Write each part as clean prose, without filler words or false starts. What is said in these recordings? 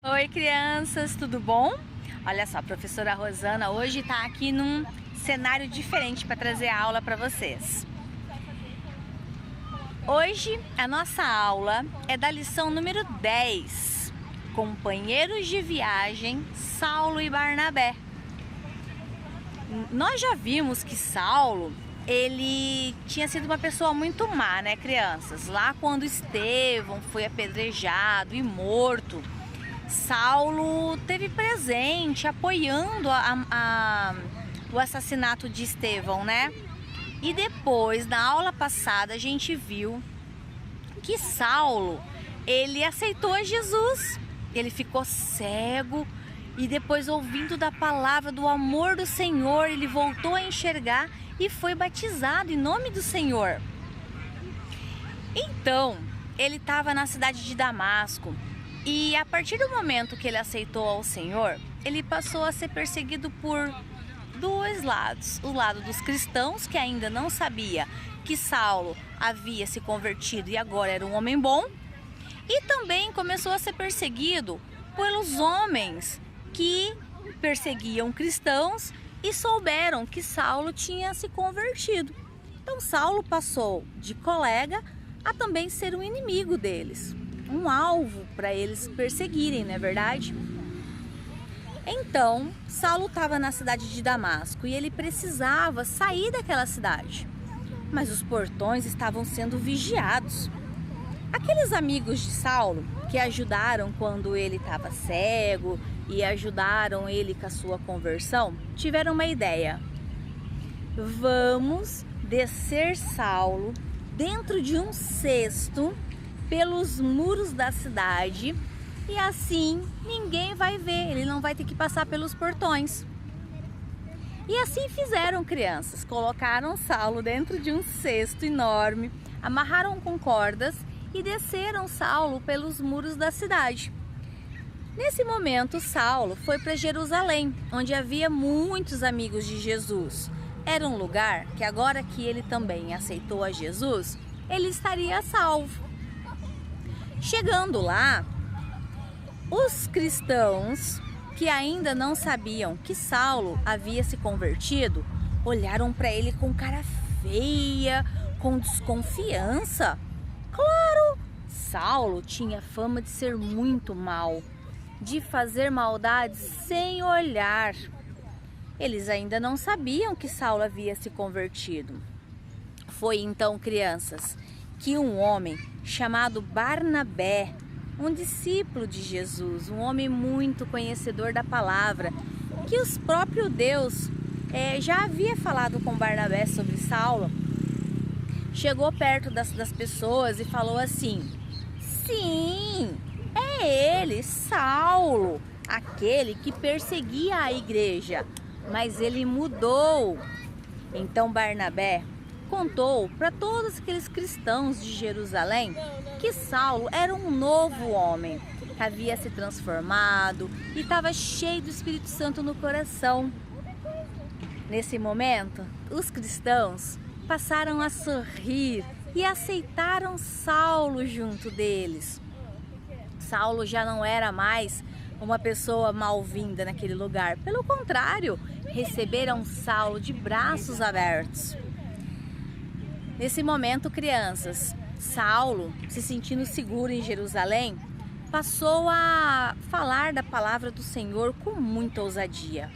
Oi, crianças, tudo bom? Olha só, a professora Rosana hoje está aqui num cenário diferente para trazer a aula para vocês. Hoje a nossa aula é da lição número 10, Companheiros de Viagem, Saulo e Barnabé. Nós já vimos que Saulo, ele tinha sido uma pessoa muito má, né, crianças? Lá quando Estevão foi apedrejado e morto, Saulo teve presente apoiando o assassinato de Estevão, né? E depois, na aula passada, a gente viu que Saulo, ele aceitou a Jesus. Ele ficou cego e depois, ouvindo da palavra do amor do Senhor, ele voltou a enxergar e foi batizado em nome do Senhor. Então, ele estava na cidade de Damasco. E a partir do momento que ele aceitou ao Senhor, ele passou a ser perseguido por dois lados. O lado dos cristãos, que ainda não sabia que Saulo havia se convertido e agora era um homem bom. E também começou a ser perseguido pelos homens que perseguiam cristãos e souberam que Saulo tinha se convertido. Então Saulo passou de colega a também ser um inimigo deles. Um alvo para eles perseguirem, não é verdade? Então, Saulo estava na cidade de Damasco e ele precisava sair daquela cidade. Mas os portões estavam sendo vigiados. Aqueles amigos de Saulo que ajudaram quando ele estava cego e ajudaram ele com a sua conversão, tiveram uma ideia. Vamos descer Saulo dentro de um cesto pelos muros da cidade e assim ninguém vai ver, ele não vai ter que passar pelos portões. E assim fizeram, crianças. Colocaram Saulo dentro de um cesto enorme, amarraram com cordas e desceram Saulo pelos muros da cidade. Nesse momento, Saulo foi para Jerusalém, onde havia muitos amigos de Jesus. Era um lugar que agora que ele também aceitou a Jesus, ele estaria salvo. Chegando lá, os cristãos que ainda não sabiam que Saulo havia se convertido, olharam para ele com cara feia, com desconfiança. Claro, Saulo tinha fama de ser muito mau, de fazer maldades sem olhar. Eles ainda não sabiam que Saulo havia se convertido. Foi então, crianças, que um homem chamado Barnabé, um discípulo de Jesus, um homem muito conhecedor da palavra, que o próprio Deus já havia falado com Barnabé sobre Saulo, chegou perto das pessoas e falou assim: sim, é ele, Saulo, aquele que perseguia a igreja, mas ele mudou. Então Barnabé contou para todos aqueles cristãos de Jerusalém que Saulo era um novo homem, que havia se transformado e estava cheio do Espírito Santo no coração. Nesse momento, os cristãos passaram a sorrir e aceitaram Saulo junto deles. Saulo já não era mais uma pessoa mal-vinda naquele lugar. Pelo contrário, receberam Saulo de braços abertos. Nesse momento, crianças, Saulo, se sentindo seguro em Jerusalém, passou a falar da palavra do Senhor com muita ousadia,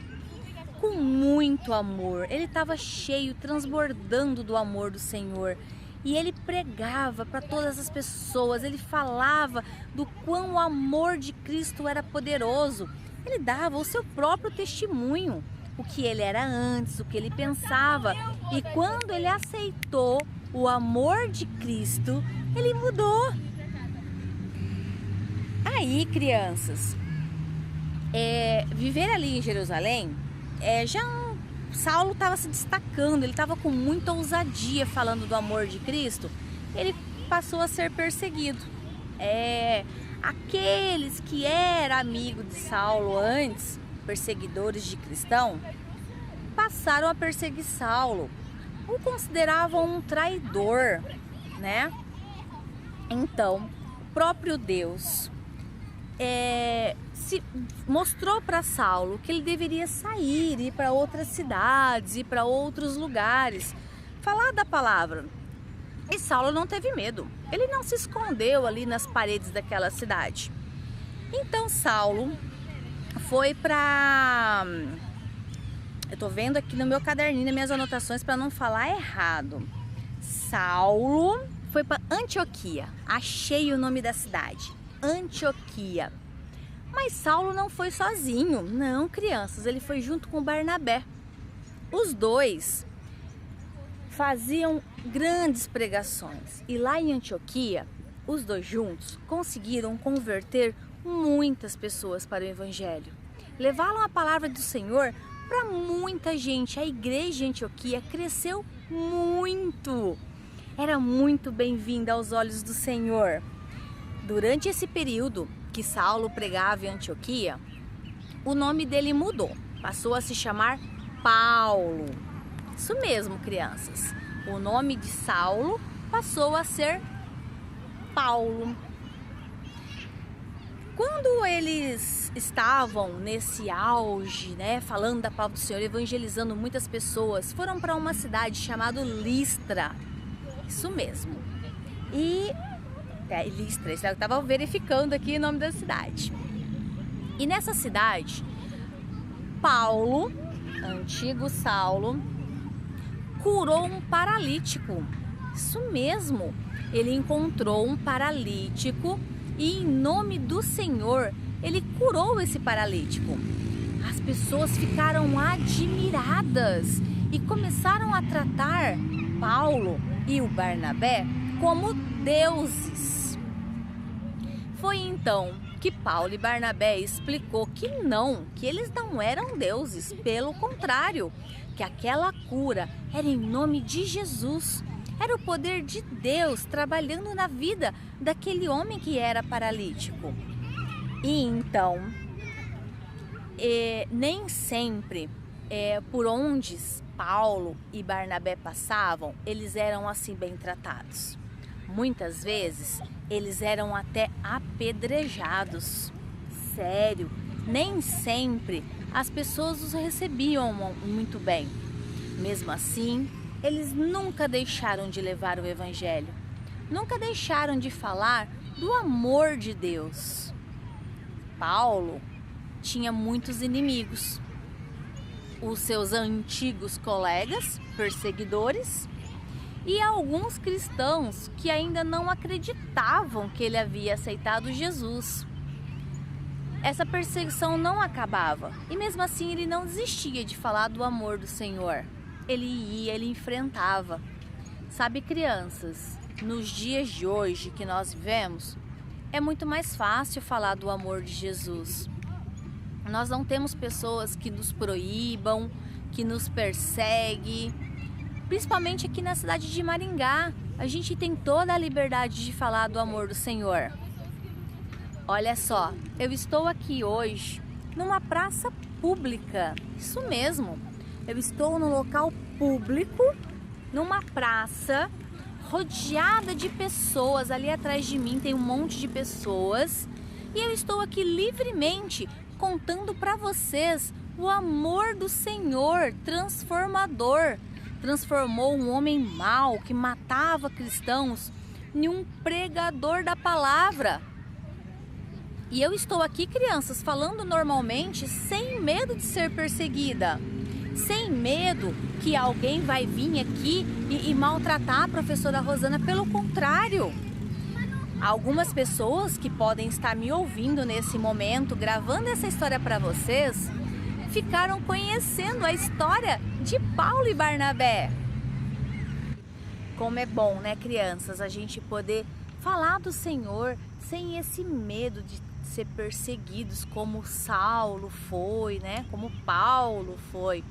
com muito amor. Ele estava cheio, transbordando do amor do Senhor. E ele pregava para todas as pessoas, ele falava do quão o amor de Cristo era poderoso. Ele dava o seu próprio testemunho, o que ele era antes, o que ele pensava. E quando ele aceitou o amor de Cristo, ele mudou. Aí, crianças, viver ali em Jerusalém, Saulo estava se destacando, ele estava com muita ousadia falando do amor de Cristo. Ele passou a ser perseguido. Aqueles que eram amigos de Saulo antes, perseguidores de cristão, passaram a perseguir Saulo. O consideravam um traidor, né? Então, o próprio Deus se mostrou para Saulo que ele deveria sair, ir para outras cidades, ir para outros lugares, falar da palavra. E Saulo não teve medo, ele não se escondeu ali nas paredes daquela cidade. Então Saulo foi para... Eu tô vendo aqui no meu caderninho, nas minhas anotações, para não falar errado. Saulo foi para Antioquia, achei o nome da cidade, Antioquia. Mas Saulo não foi sozinho, não, crianças, ele foi junto com Barnabé. Os dois faziam grandes pregações e lá em Antioquia, os dois juntos conseguiram converter muitas pessoas para o Evangelho. Levaram a palavra do Senhor para muita gente. A igreja de Antioquia cresceu muito. Era muito bem-vinda aos olhos do Senhor. Durante esse período que Saulo pregava em Antioquia, o nome dele mudou. Passou a se chamar Paulo. Isso mesmo, crianças. O nome de Saulo passou a ser Paulo. Quando eles estavam nesse auge, né, falando da palavra do Senhor, evangelizando muitas pessoas, foram para uma cidade chamada Listra. Isso mesmo. Listra, eu estava verificando aqui o nome da cidade. E nessa cidade, Paulo, antigo Saulo, curou um paralítico. Isso mesmo. Ele encontrou um paralítico e em nome do Senhor, ele curou esse paralítico. As pessoas ficaram admiradas e começaram a tratar Paulo e o Barnabé como deuses. Foi então que Paulo e Barnabé explicou que eles não eram deuses, pelo contrário, que aquela cura era em nome de Jesus. Era o poder de Deus trabalhando na vida daquele homem que era paralítico. E então, nem sempre por onde Paulo e Barnabé passavam, eles eram assim bem tratados. Muitas vezes, eles eram até apedrejados. Sério, nem sempre as pessoas os recebiam muito bem. Mesmo assim, eles nunca deixaram de levar o Evangelho. Nunca deixaram de falar do amor de Deus. Paulo tinha muitos inimigos. Os seus antigos colegas, perseguidores, e alguns cristãos que ainda não acreditavam que ele havia aceitado Jesus. Essa perseguição não acabava e mesmo assim ele não desistia de falar do amor do Senhor. Ele ia, ele enfrentava. Sabe, crianças, nos dias de hoje que nós vivemos, é muito mais fácil falar do amor de Jesus. Nós não temos pessoas que nos proíbam, que nos perseguem. Principalmente aqui na cidade de Maringá, a gente tem toda a liberdade de falar do amor do Senhor. Olha só, eu estou aqui hoje numa praça pública, isso mesmo. Eu estou num local público, numa praça, rodeada de pessoas. Ali atrás de mim tem um monte de pessoas. E eu estou aqui livremente contando para vocês o amor do Senhor transformador. Transformou um homem mau que matava cristãos em um pregador da palavra. E eu estou aqui, crianças, falando normalmente, sem medo de ser perseguida. Sem medo que alguém vai vir aqui e maltratar a professora Rosana. Pelo contrário, algumas pessoas que podem estar me ouvindo nesse momento, gravando essa história para vocês, ficaram conhecendo a história de Paulo e Barnabé. Como é bom, né, crianças, a gente poder falar do Senhor sem esse medo de ser perseguidos como Saulo foi, né? Como Paulo foi.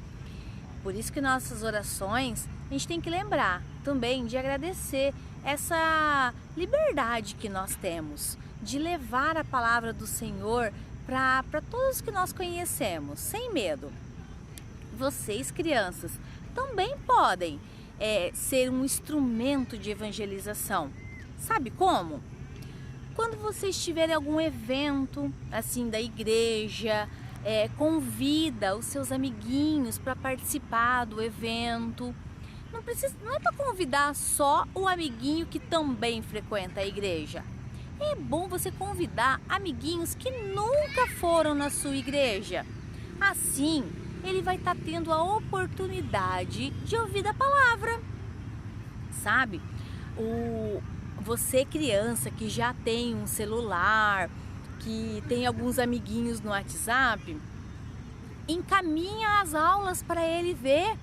Por isso que nossas orações, a gente tem que lembrar também de agradecer essa liberdade que nós temos de levar a palavra do Senhor para todos que nós conhecemos, sem medo. Vocês, crianças, também podem ser um instrumento de evangelização. Sabe como? quando vocês tiverem algum evento assim da igreja, convida os seus amiguinhos para participar do evento. Não é para convidar só o amiguinho que também frequenta a igreja. É bom você convidar amiguinhos que nunca foram na sua igreja. Assim, ele vai estar tendo a oportunidade de ouvir a palavra. Sabe? Você criança que já tem um celular, que tem alguns amiguinhos no WhatsApp, encaminha as aulas para ele ver.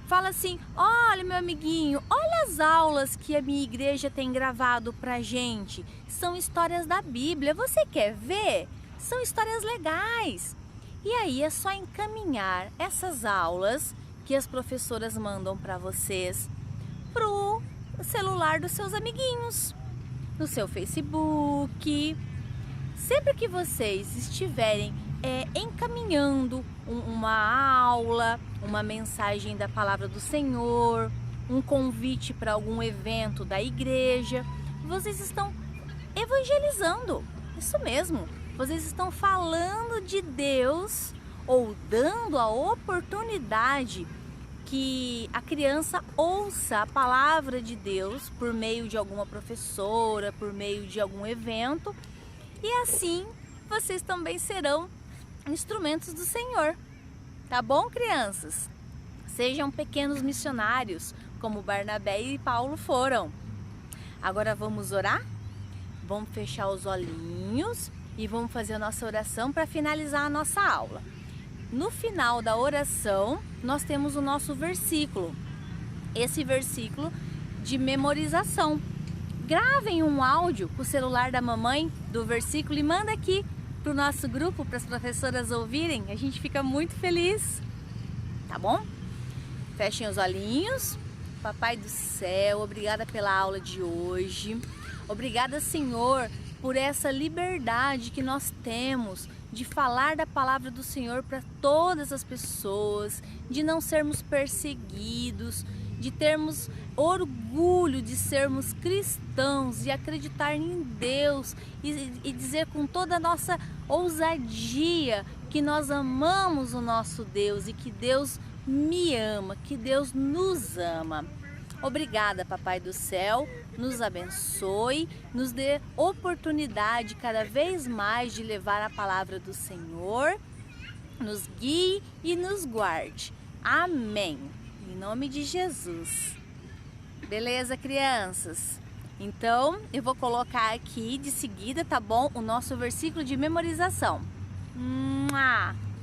Fala assim: olha, meu amiguinho, olha as aulas que a minha igreja tem gravado pra gente. São histórias da Bíblia, você quer ver? São histórias legais. E aí é só encaminhar essas aulas que as professoras mandam para vocês pro celular dos seus amiguinhos, no seu Facebook. Sempre que vocês estiverem encaminhando uma aula, uma mensagem da palavra do Senhor, um convite para algum evento da igreja, vocês estão evangelizando. Isso mesmo, vocês estão falando de Deus ou dando a oportunidade que a criança ouça a palavra de Deus por meio de alguma professora, por meio de algum evento, e assim vocês também serão instrumentos do Senhor. Tá bom, crianças? Sejam pequenos missionários, como Barnabé e Paulo foram. Agora vamos orar? Vamos fechar os olhinhos e vamos fazer a nossa oração para finalizar a nossa aula. No final da oração, nós temos o nosso versículo. Esse versículo de memorização. Gravem um áudio com o celular da mamãe do versículo e manda aqui para o nosso grupo, para as professoras ouvirem. A gente fica muito feliz. Tá bom? Fechem os olhinhos. Papai do céu, obrigada pela aula de hoje. Obrigada, Senhor, por essa liberdade que nós temos de falar da palavra do Senhor para todas as pessoas, de não sermos perseguidos, de termos orgulho de sermos cristãos e acreditar em Deus e dizer com toda a nossa ousadia que nós amamos o nosso Deus e que Deus me ama, que Deus nos ama. Obrigada, Papai do céu, nos abençoe, nos dê oportunidade cada vez mais de levar a palavra do Senhor, nos guie e nos guarde. Amém. Em nome de Jesus. Beleza, crianças? Então, eu vou colocar aqui de seguida, tá bom? O nosso versículo de memorização.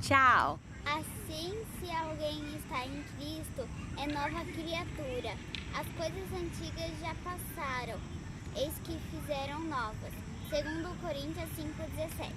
Tchau! Assim, se alguém está em Cristo, é nova criatura. As coisas antigas já passaram, eis que fizeram novas. 2 Coríntios 5,17.